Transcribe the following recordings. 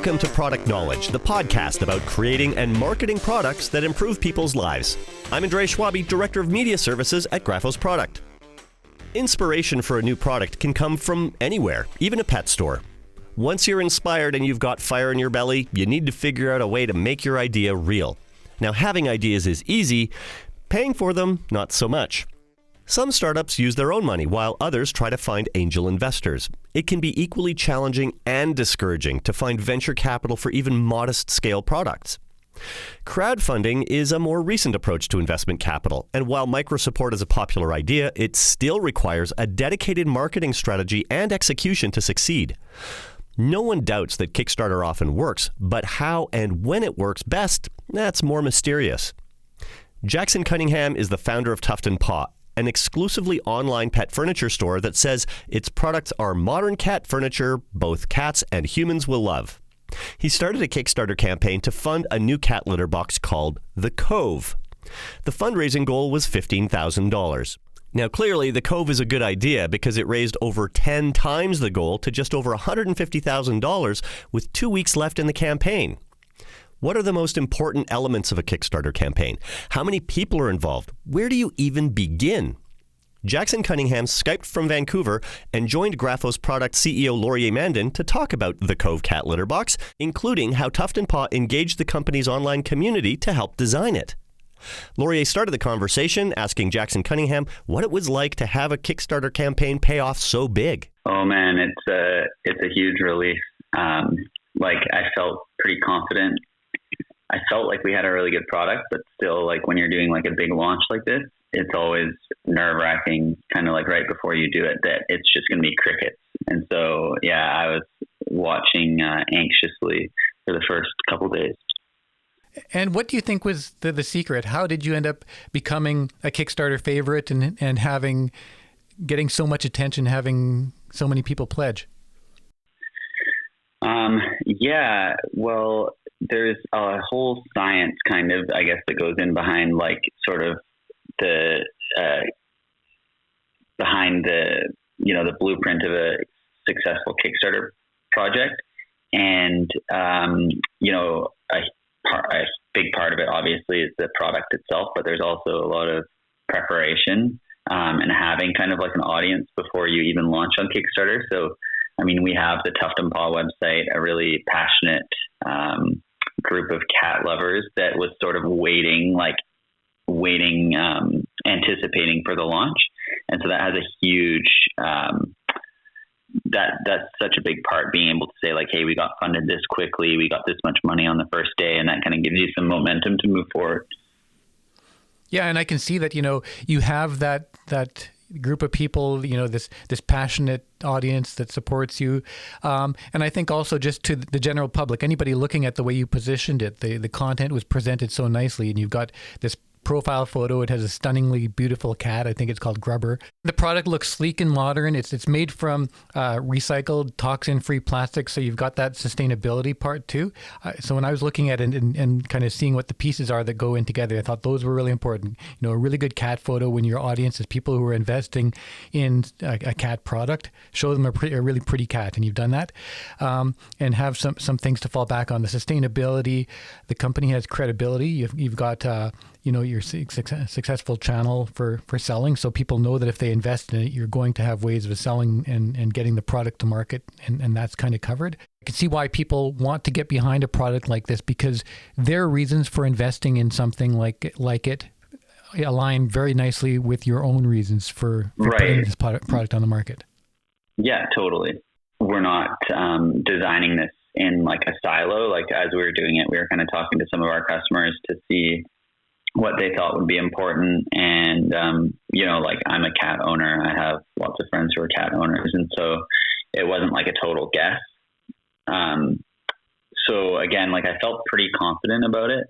Welcome to Product Knowledge, the podcast about creating and marketing products that improve people's lives. I'm Andre Schwabe, Director of Media Services at Graphos Product. Inspiration for a new product can come from anywhere, even a pet store. Once you're inspired and you've got fire in your belly, you need to figure out a way to make your idea real. Now, having ideas is easy, paying for them, not so much. Some startups use their own money, while others try to find angel investors. It can be equally challenging and discouraging to find venture capital for even modest-scale products. Crowdfunding is a more recent approach to investment capital, and while micro-support is a popular idea, it still requires a dedicated marketing strategy and execution to succeed. No one doubts that Kickstarter often works, but how and when it works best, that's more mysterious. Jackson Cunningham is the founder of Tuft & Paw, an exclusively online pet furniture store that says its products are modern cat furniture both cats and humans will love. He started a Kickstarter campaign to fund a new cat litter box called The Cove. The fundraising goal was $15,000. Now, clearly, The Cove is a good idea because it raised over 10 times the goal to just over $150,000 with 2 weeks left in the campaign. What are the most important elements of a Kickstarter campaign? How many people are involved? Where do you even begin? Jackson Cunningham Skyped from Vancouver and joined Graphos Product CEO Laurier Mandin to talk about the Cove cat litter box, including how Tuft & Paw engaged the company's online community to help design it. Laurier started the conversation asking Jackson Cunningham what it was like to have a Kickstarter campaign pay off so big. Oh man, it's a huge relief. I felt pretty confident. I felt like we had a really good product, but still, like when you're doing like a big launch like this, it's always nerve-wracking, kind of like right before you do it, that it's just going to be crickets. And so, yeah, I was watching anxiously for the first couple days. And what do you think was the secret? How did you end up becoming a Kickstarter favorite and getting so much attention, having so many people pledge? Well, there's a whole science kind of, I guess, that goes in behind like sort of the the blueprint of a successful Kickstarter project. And, a big part of it obviously is the product itself, but there's also a lot of preparation and having kind of like an audience before you even launch on Kickstarter. So, I mean, we have the Tuft & Paw website, a really passionate group of cat lovers that was sort of waiting, anticipating for the launch. And so that has a huge, that's such a big part, being able to say like, hey, we got funded this quickly, we got this much money on the first day, and that kind of gives you some momentum to move forward. Yeah, and I can see that, you have that group of people, this passionate audience that supports you. And I think also just to the general public, anybody looking at the way you positioned it, the content was presented so nicely, and you've got this profile photo. It has a stunningly beautiful cat. I think it's called Grubber. The product looks sleek and modern. It's made from recycled, toxin-free plastic, so you've got that sustainability part too. So when I was looking at it and kind of seeing what the pieces are that go in together, I thought those were really important. A really good cat photo when your audience is people who are investing in a cat product, show them a really pretty cat, and you've done that. And have some things to fall back on. The sustainability, the company has credibility. You've got your successful channel for selling, so people know that if they invest in it, you're going to have ways of selling and getting the product to market, and that's kind of covered. I can see why people want to get behind a product like this, because their reasons for investing in something like it align very nicely with your own reasons for putting this product on the market. Yeah, totally. We're not designing this in like a silo. Like as we were doing it, we were kind of talking to some of our customers to see what they thought would be important. And, like I'm a cat owner. I have lots of friends who are cat owners. And so it wasn't like a total guess. So again, like I felt pretty confident about it.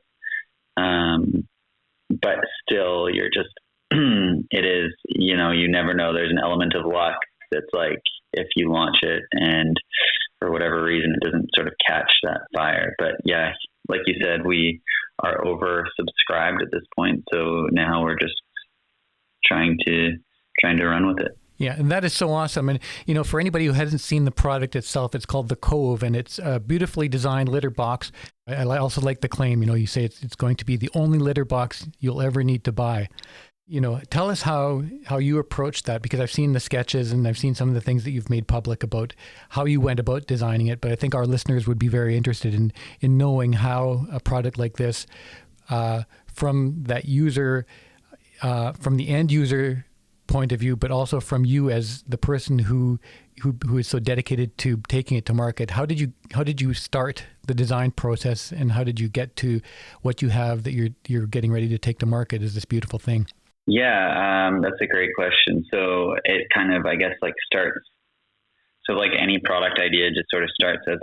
But still you're just, it is, you never know. There's an element of luck that's like, if you launch it and for whatever reason, it doesn't sort of catch that fire. But yeah, like you said, we are oversubscribed at this point. So now we're just trying to run with it. Yeah, and that is so awesome. And, for anybody who hasn't seen the product itself, it's called the Cove, and it's a beautifully designed litter box. I also like the claim, you say it's going to be the only litter box you'll ever need to buy. Tell us how you approached that, because I've seen the sketches and I've seen some of the things that you've made public about how you went about designing it. But I think our listeners would be very interested in knowing how a product like this, from that user, from the end user point of view, but also from you as the person who is so dedicated to taking it to market. How did you start the design process, and how did you get to what you have that you're getting ready to take to market as this beautiful thing? Yeah, that's a great question. So it kind of, I guess, starts. So like any product idea just sort of starts as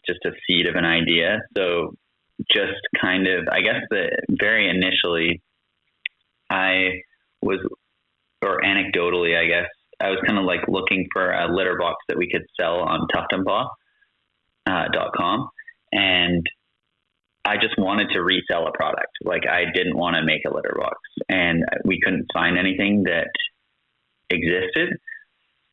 just a seed of an idea. So just kind of, I guess very initially or anecdotally, I guess, I was kind of looking for a litter box that we could sell on tuftandpaw.com. And I just wanted to resell a product. I didn't want to make a litter box, and we couldn't find anything that existed.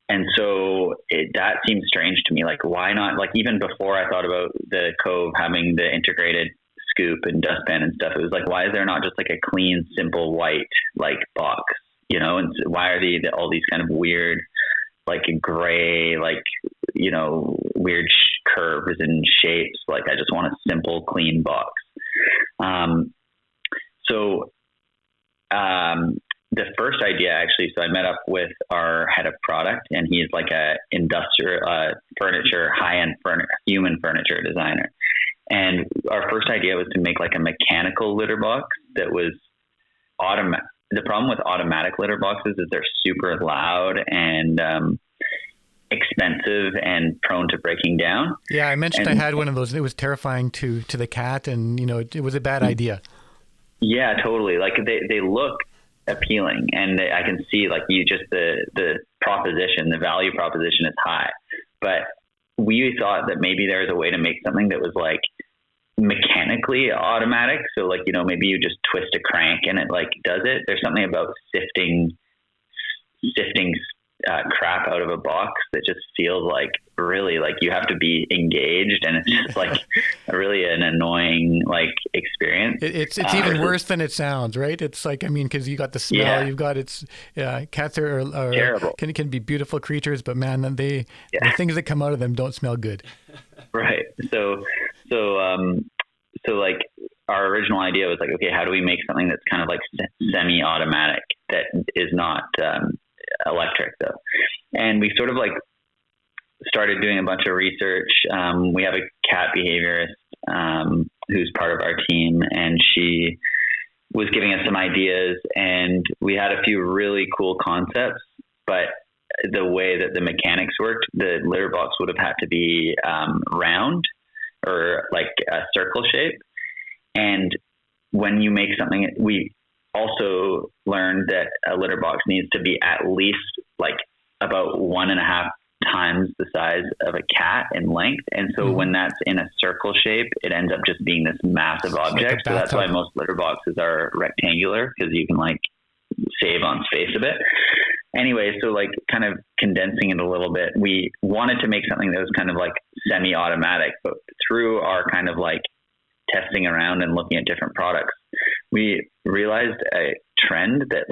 And so that seemed strange to me. Why not? Even before I thought about the Cove having the integrated scoop and dustpan and stuff, it was why is there not just a clean, simple white box? And why are all these kind of weird, gray, weird curves and shapes? I just want a simple, clean box. The first idea actually, so I met up with our head of product, and he's a industrial furniture, high-end human furniture designer. And our first idea was to make a mechanical litter box that was automatic. The problem with automatic litter boxes is they're super loud and expensive and prone to breaking down. Yeah, I mentioned I had one of those. It was terrifying to the cat, and it was a bad idea. Yeah, totally. They look appealing, and I can see the proposition, the value proposition is high. But we thought that maybe there was a way to make something that was mechanically automatic. So maybe you just twist a crank and it does it. There's something about sifting crap out of a box that just feels really you have to be engaged, and it's just really an annoying experience. It's even worse than it sounds, right? It's because you got the smell, you've got cats are terrible. Can be beautiful creatures, but man, the things that come out of them don't smell good. Right. So our original idea was okay, how do we make something that's kind of semi-automatic that is not electric though? And we sort of started doing a bunch of research. We have a cat behaviorist who's part of our team, and she was giving us some ideas, and we had a few really cool concepts, but the way that the mechanics worked, the litter box would have had to be round or a circle shape. And when you make something, we also learned that a litter box needs to be at least about 1.5 times the size of a cat in length. And so when that's in a circle shape, it ends up just being this massive object. So that's why most litter boxes are rectangular, because you can save on space a bit. Anyway, so kind of condensing it a little bit, we wanted to make something that was kind of semi-automatic, but through our kind of testing around and looking at different products, we realized a trend that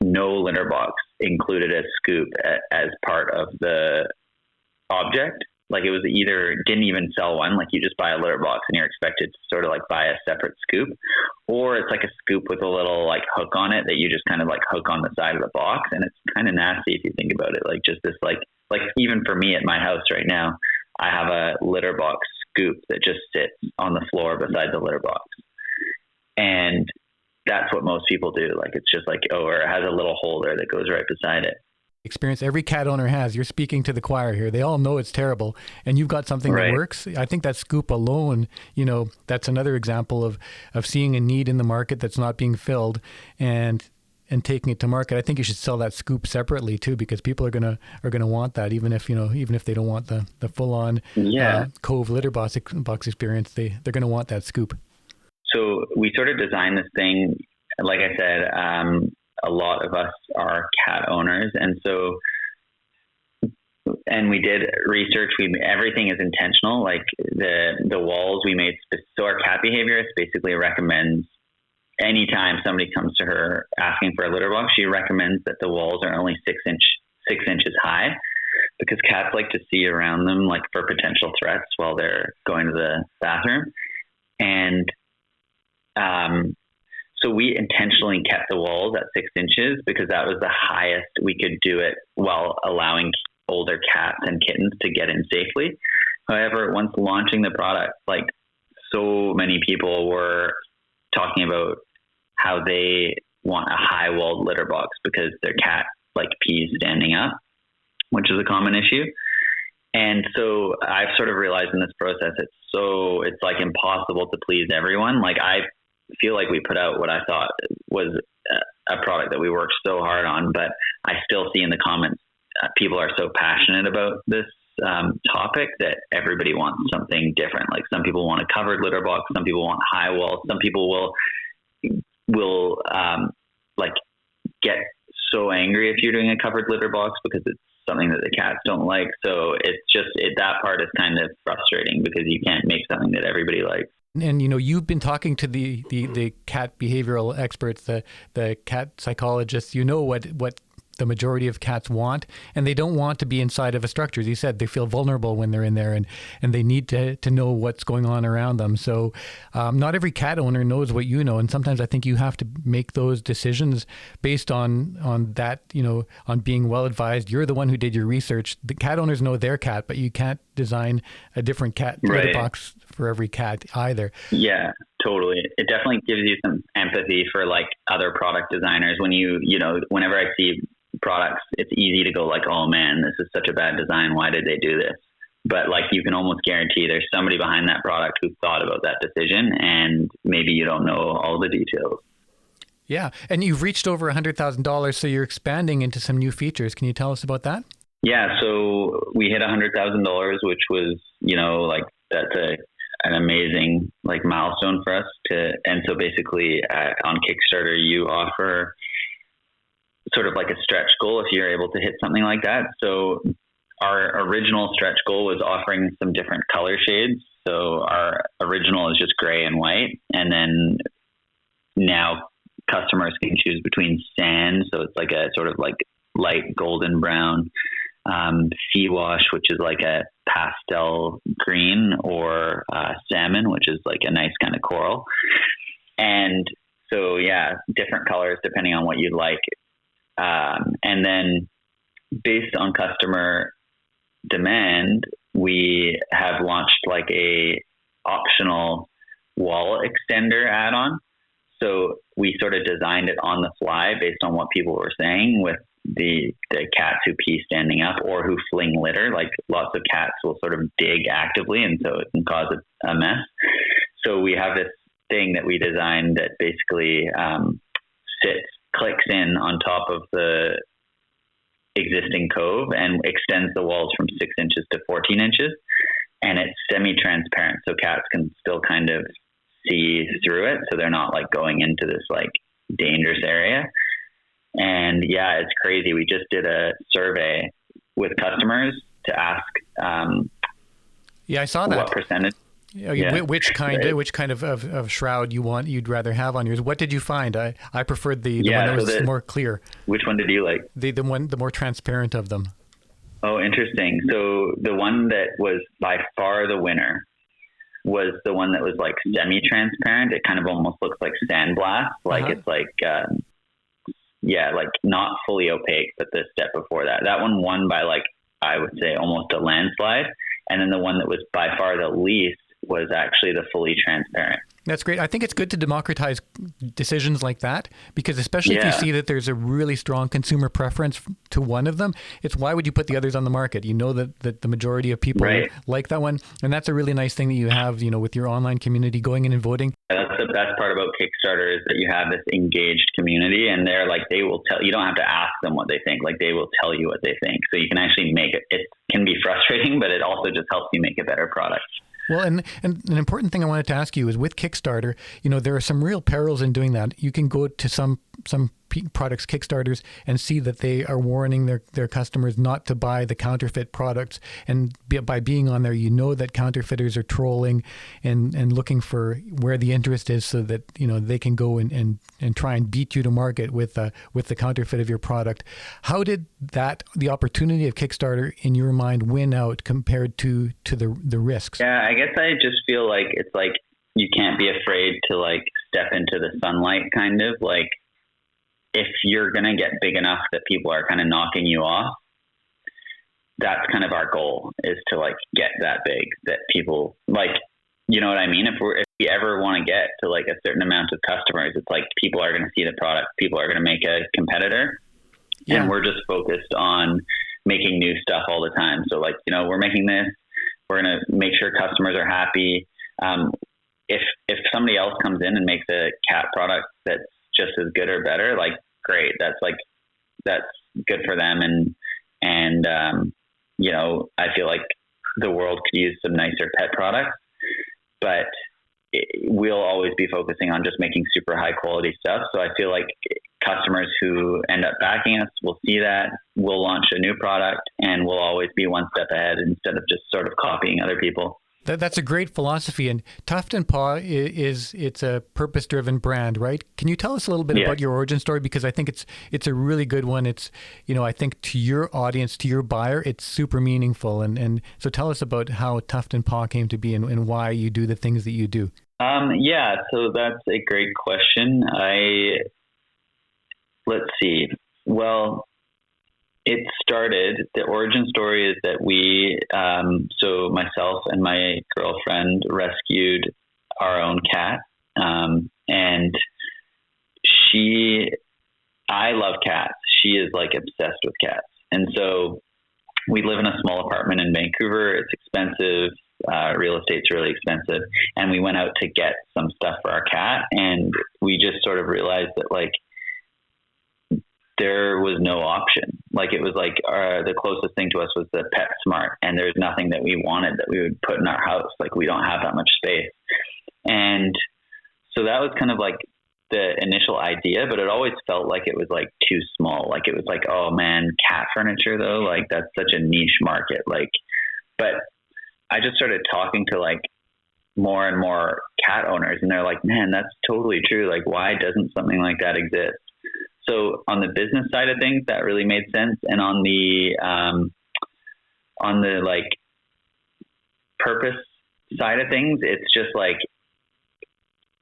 no litter box included a scoop as part of the object. It was either didn't even sell one, you just buy a litter box and you're expected to sort of buy a separate scoop, or it's a scoop with a little hook on it that you just kind of hook on the side of the box. And it's kind of nasty if you think about it. Just this even for me at my house right now, I have a litter box scoop that just sits on the floor beside the litter box. And that's what most people do. It's just or it has a little holder that goes right beside it. Experience every cat owner has. You're speaking to the choir here. They all know it's terrible, and you've got something that works. I think that scoop alone, that's another example of seeing a need in the market that's not being filled and taking it to market. I think you should sell that scoop separately too, because people are gonna want that, even if they don't want the full on Cove litter box experience. They're gonna want that scoop. So we sort of designed this thing. Like I said, a lot of us are cat owners, and so and we did research. Everything is intentional. Like the walls we made, so our cat behaviorist basically recommends anytime somebody comes to her asking for a litter box, she recommends that the walls are only 6 inches high, because cats like to see around them, like for potential threats while they're going to the bathroom. And so we intentionally kept the walls at 6 inches because that was the highest we could do it while allowing older cats and kittens to get in safely. However, once launching the product, like so many people were talking about how they want a high walled litter box because their cat like pees standing up, which is a common issue. And so I've sort of realized in this process, it's like impossible to please everyone. Like I feel like we put out what I thought was a product that we worked so hard on, but I still see in the comments, people are so passionate about this topic that everybody wants something different. Like some people want a covered litter box, some people want high walls, some people will like get so angry if you're doing a covered litter box because it's something that the cats don't like. So it's just that part is kind of frustrating because you can't make something that everybody likes. And you've been talking to the cat behavioral experts, the cat psychologists. What the majority of cats want, and they don't want to be inside of a structure. As you said, they feel vulnerable when they're in there, and they need to know what's going on around them. So not every cat owner knows what you know, and sometimes I think you have to make those decisions based on that, on being well advised. You're the one who did your research. The cat owners know their cat, but you can't design a different cat litter box for every cat either. Yeah, totally. It definitely gives you some empathy for like other product designers. When whenever I see products, it's easy to go like, oh man, this is such a bad design. Why did they do this? But like, you can almost guarantee there's somebody behind that product who thought about that decision, and maybe you don't know all the details. Yeah. And you've reached over $100,000. So you're expanding into some new features. Can you tell us about that? Yeah. So we hit $100,000, which was, like that's an amazing like milestone for us and so basically on Kickstarter, you offer sort of like a stretch goal if you're able to hit something like that. So our original stretch goal was offering some different color shades. So our original is just gray and white. And then now customers can choose between sand. So it's like a sort of like light golden brown, sea wash, which is like a pastel green, or salmon, which is like a nice kind of coral. And so, yeah, different colors depending on what you'd like. And then based on customer demand, we have launched like a optional wall extender add-on. So we sort of designed it on the fly based on what people were saying with the cats who pee standing up or who fling litter. Like lots of cats will sort of dig actively, and so it can cause a mess. So we have this thing that we designed that basically clicks in on top of the existing cove and extends the walls from 6 inches to 14 inches. And it's semi-transparent, so cats can still kind of see through it. So they're not like going into this like dangerous area. And yeah, it's crazy. We just did a survey with customers to ask, I saw that. What percentage. Which kind of shroud you'd rather have on yours? What did you find? I preferred the one that was more clear. Which one did you like? The more transparent of them. Oh, interesting. So the one that was by far the winner was the one that was like semi-transparent. It kind of almost looks like sandblast. Like it's like, like not fully opaque, but the step before that. That one won by like, I would say almost a landslide. And then the one that was by far the least was actually the fully transparent. That's great. I think it's good to democratize decisions like that, because especially if you see that there's a really strong consumer preference to one of them, it's why would you put the others on the market? You know that the majority of people like that one. And that's a really nice thing that you have, with your online community going in and voting. That's the best part about Kickstarter is that you have this engaged community, and they're like, they will tell, you don't have to ask them what they think. Like they will tell you what they think. So you can actually make it. It can be frustrating, but it also just helps you make a better product. Well, and an important thing I wanted to ask you is with Kickstarter, there are some real perils in doing that. You can go to some products Kickstarters and see that they are warning their customers not to buy the counterfeit products. And by being on there, you know that counterfeiters are trolling and looking for where the interest is, so that they can go and try and beat you to market with the counterfeit of your product. How did the opportunity of Kickstarter in your mind win out compared to the risks? Yeah, I guess I just feel like it's like you can't be afraid to like step into the sunlight, kind of like. If you're going to get big enough that people are kind of knocking you off, that's kind of our goal, is to like get that big that people like, you know what I mean? If we ever want to get to like a certain amount of customers, it's like people are going to see the product, people are going to make a competitor. Yeah. And we're just focused on making new stuff all the time. So like, we're making this, we're going to make sure customers are happy. If somebody else comes in and makes a cat product that's just as good or better, like great, that's good for them. And I feel like the world could use some nicer pet products, but we'll always be focusing on just making super high quality stuff. So I feel like customers who end up backing us will see that, we'll launch a new product, and we'll always be one step ahead instead of just sort of copying other people. That's a great philosophy. And Tuft & Paw it's a purpose-driven brand, right? Can you tell us a little bit about your origin story? Because I think it's a really good one. It's, I think to your audience, to your buyer, it's super meaningful. And so tell us about how Tuft & Paw came to be and why you do the things that you do. So that's a great question. Let's see. Well, it started, the origin story is that we, so myself and my girlfriend rescued our own cat. And I love cats. She is like obsessed with cats. And so we live in a small apartment in Vancouver. It's expensive. Real estate's really expensive. And we went out to get some stuff for our cat. And we just sort of realized that like, there was no option. Like it was like the closest thing to us was the PetSmart, and there's nothing that we wanted that we would put in our house. Like we don't have that much space. And so that was kind of like the initial idea, but it always felt like it was like too small. Like it was like, oh man, cat furniture though, like that's such a niche market. Like, but I just started talking to like more and more cat owners, and they're like, man, that's totally true. Like why doesn't something like that exist? So on the business side of things, that really made sense. And on the like purpose side of things, it's just like,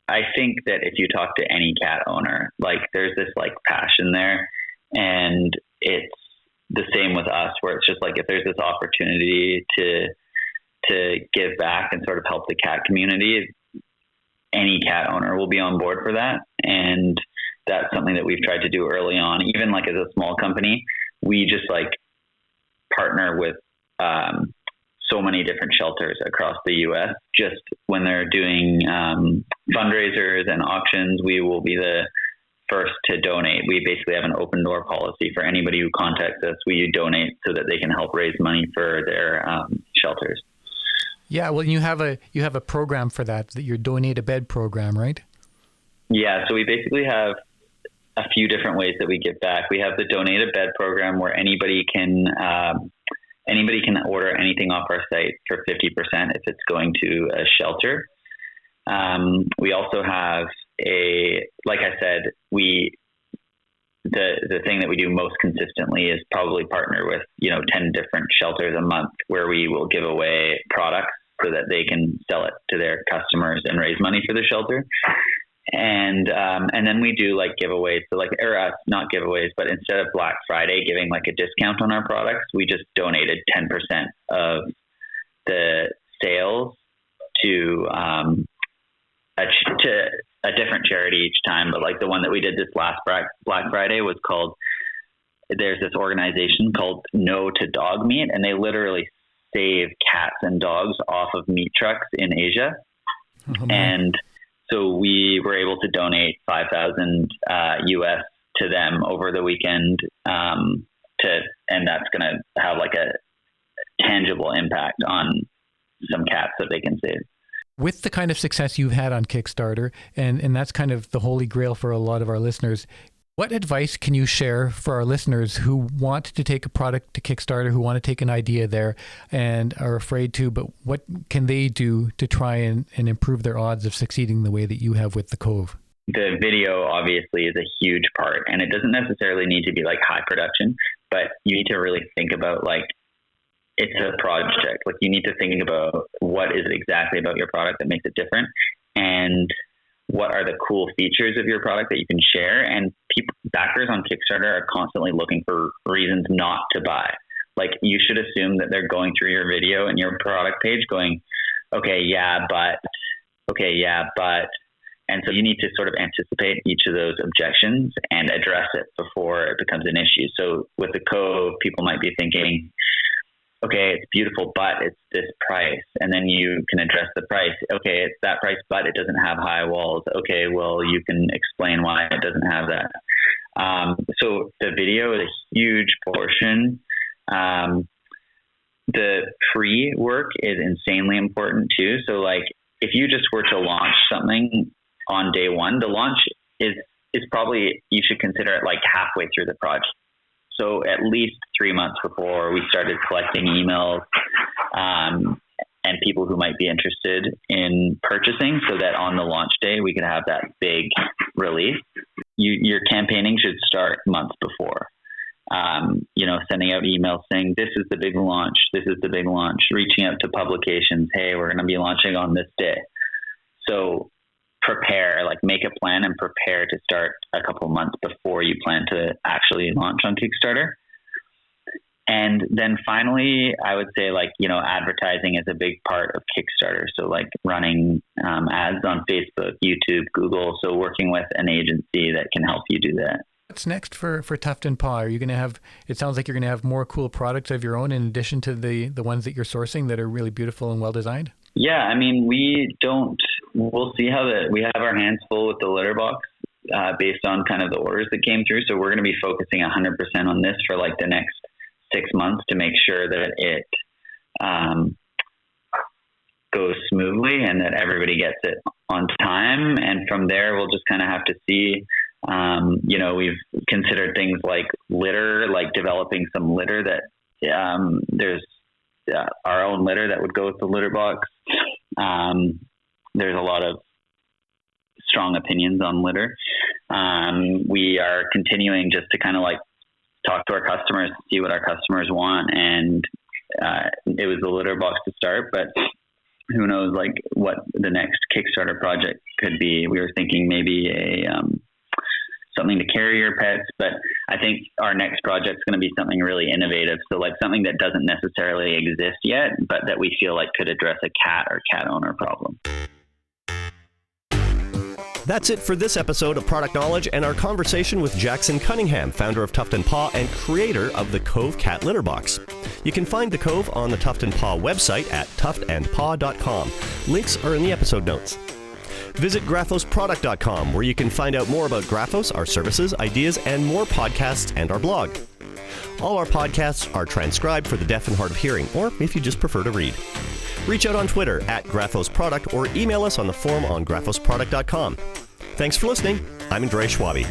I think that if you talk to any cat owner, like there's this like passion there, and it's the same with us, where it's just like, if there's this opportunity to give back and sort of help the cat community, any cat owner will be on board for that. And that's something that we've tried to do early on. Even like as a small company, we just like partner with so many different shelters across the US. Just when they're doing fundraisers and auctions, we will be the first to donate. We basically have an open door policy for anybody who contacts us. We donate so that they can help raise money for their shelters. Yeah, well, you have a program for that, your Donate a Bed program, right? Yeah, so we basically have a few different ways that we give back. We have the Donate a Bed program, where anybody can order anything off our site for 50% if it's going to a shelter. We also have like I said, the thing that we do most consistently is probably partner with 10 different shelters a month, where we will give away products so that they can sell it to their customers and raise money for the shelter. And then we do like giveaways. So not giveaways, but instead of Black Friday giving like a discount on our products, we just donated 10% of the sales to a different charity each time. But like the one that we did this last Black Friday was called, there's this organization called No to Dog Meat, and they literally save cats and dogs off of meat trucks in Asia. Oh, and so we were able to donate $5,000 US to them over the weekend, and that's going to have like a tangible impact on some cats that they can save. With the kind of success you've had on Kickstarter, and that's kind of the holy grail for a lot of our listeners, What advice can you share for our listeners who want to take a product to Kickstarter, who want to take an idea there and are afraid to, but what can they do to try and improve their odds of succeeding the way that you have with the Cove? The video obviously is a huge part, and it doesn't necessarily need to be like high production, but you need to really think about like, it's a project. Like you need to think about what is it exactly about your product that makes it different, and what are the cool features of your product that you can share. And backers on Kickstarter are constantly looking for reasons not to buy. Like you should assume that they're going through your video and your product page going, okay, yeah, but. And so you need to sort of anticipate each of those objections and address it before it becomes an issue. So with the Cove, people might be thinking, okay, it's beautiful, but it's this price. And then you can address the price. Okay, it's that price, but it doesn't have high walls. Okay, well, you can explain why it doesn't have that. So the video is a huge portion. The pre-work is insanely important too. So like if you just were to launch something on day one, the launch is probably, you should consider it like halfway through the project. So at least 3 months before we started collecting emails and people who might be interested in purchasing, so that on the launch day we could have that big release. Your campaigning should start months before. Sending out emails saying, this is the big launch, reaching out to publications, hey, we're going to be launching on this day. So prepare, like make a plan and prepare to start a couple months before you plan to actually launch on Kickstarter. And then finally, I would say advertising is a big part of Kickstarter. So like running ads on Facebook, YouTube, Google. So working with an agency that can help you do that. What's next for Tuft and Paw? Are you going to have, it sounds like you're going to have more cool products of your own in addition to the ones that you're sourcing that are really beautiful and well designed? Yeah, I mean, we'll see we have our hands full with the litter box based on kind of the orders that came through. So we're going to be focusing 100% on this for like the next 6 months to make sure that it goes smoothly and that everybody gets it on time. And from there, we'll just kind of have to see. We've considered things like litter, like developing some litter that there's our own litter that would go with the litter box. There's a lot of strong opinions on litter. We are continuing just to kind of like talk to our customers, see what our customers want. And it was the litter box to start, but who knows like what the next Kickstarter project could be. We were thinking maybe something to carry your pets, but I think our next project is going to be something really innovative. So like something that doesn't necessarily exist yet, but that we feel like could address a cat or cat owner problem. That's it for this episode of Product Knowledge and our conversation with Jackson Cunningham, founder of Tuft & Paw and creator of the Cove Cat Litter Box. You can find the Cove on the Tuft & Paw website at tuftandpaw.com. Links are in the episode notes. Visit graphosproduct.com, where you can find out more about Graphos, our services, ideas, and more podcasts and our blog. All our podcasts are transcribed for the deaf and hard of hearing, or if you just prefer to read. Reach out on Twitter at graphosproduct or email us on the form on graphosproduct.com. Thanks for listening. I'm Andre Schwabi.